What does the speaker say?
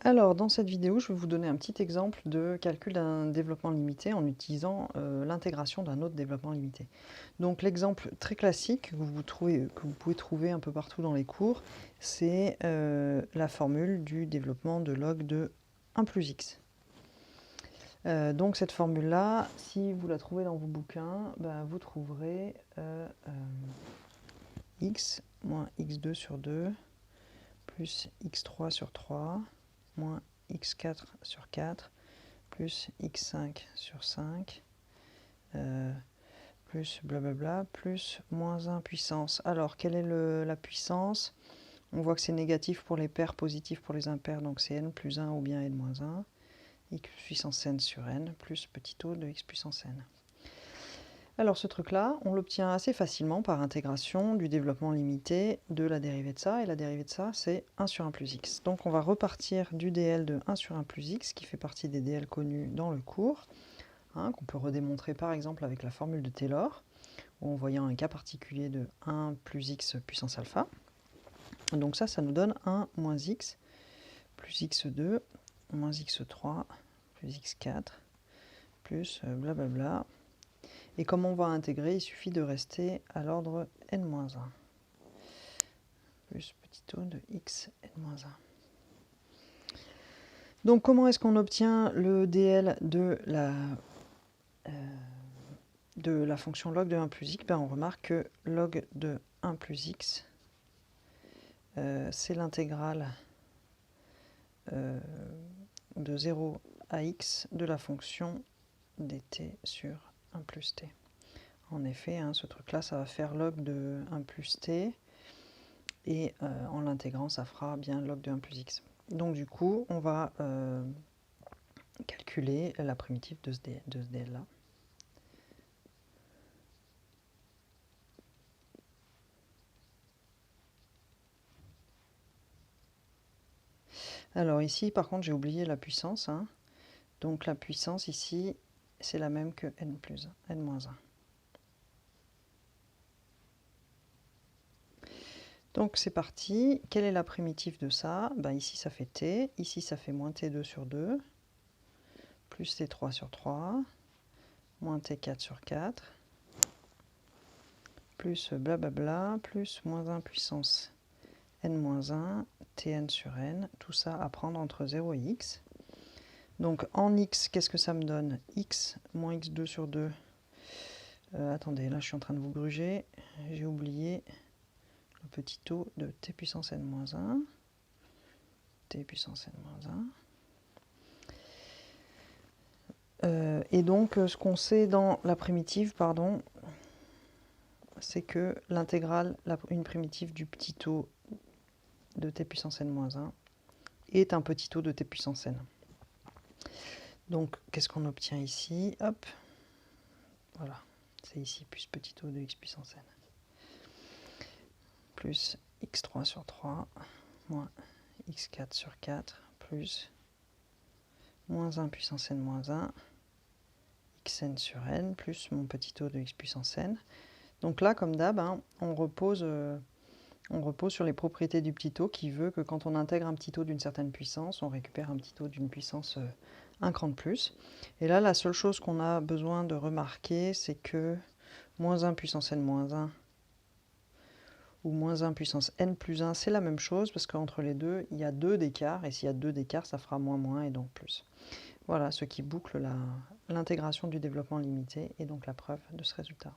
Alors, dans cette vidéo, je vais vous donner un petit exemple de calcul d'un développement limité en utilisant l'intégration d'un autre développement limité. Donc, l'exemple très classique que vous pouvez trouver un peu partout dans les cours, c'est la formule du développement de log de 1 plus x. Donc, cette formule-là, si vous la trouvez dans vos bouquins, ben, vous trouverez x moins x2 sur 2 plus x3 sur 3 moins x4 sur 4 plus x5 sur 5 plus blablabla plus moins 1 puissance. Alors, quelle est la puissance? On voit que c'est négatif pour les paires, positif pour les impairs, donc c'est n plus 1 ou bien n moins 1, x puissance n sur n plus petit o de x puissance n. Alors ce truc-là, on l'obtient assez facilement par intégration du développement limité de la dérivée de ça, et la dérivée de ça, c'est 1 sur 1 plus x. Donc on va repartir du dl de 1 sur 1 plus x, qui fait partie des dl connus dans le cours, qu'on peut redémontrer par exemple avec la formule de Taylor, en voyant un cas particulier de 1 plus x puissance alpha. Donc ça nous donne 1 moins x plus x2 moins x3 plus x4 plus blablabla. Et comme on va intégrer, il suffit de rester à l'ordre n-1 plus petit o de x n-1. Donc comment est-ce qu'on obtient le dl de la fonction log de 1 plus x? On remarque que log de 1 plus x, c'est l'intégrale de 0 à x de la fonction dt sur 1 plus t. En effet, ce truc-là, ça va faire log de 1 plus t, et en l'intégrant, ça fera bien log de 1 plus x. Donc du coup, on va calculer la primitive de ce dl-là. Alors ici, par contre, j'ai oublié la puissance. Donc la puissance ici, c'est la même que n plus 1, n-1. Donc c'est parti. Quelle est la primitive de ça? Ici, ça fait t. Ici, ça fait moins t2 sur 2, plus t3 sur 3, moins t4 sur 4, plus blablabla, plus moins 1 puissance n-1, tn sur n, tout ça à prendre entre 0 et x. Donc en x, qu'est-ce que ça me donne? X moins x2 sur 2. Attendez, là je suis en train de vous gruger. J'ai oublié le petit o de t puissance n-1. T puissance n-1. Et donc ce qu'on sait dans la primitive, c'est que l'intégrale, une primitive du petit o de t puissance n-1 est un petit o de t puissance n. Donc qu'est-ce qu'on obtient ici? Hop, voilà, c'est ici plus petit o de x puissance n. Plus x3 sur 3, moins x4 sur 4, plus moins 1 puissance n-1, xn sur n, plus mon petit o de x puissance n. Donc là, comme d'hab, on repose sur les propriétés du petit o qui veut que quand on intègre un petit o d'une certaine puissance, on récupère un petit o d'une puissance un cran de plus. Et là, la seule chose qu'on a besoin de remarquer, c'est que moins 1 puissance n-1 ou moins 1 puissance n plus 1, c'est la même chose, parce qu'entre les deux, il y a 2 d'écart, et s'il y a 2 d'écart, ça fera moins moins et donc plus. Voilà ce qui boucle l'intégration du développement limité, et donc la preuve de ce résultat.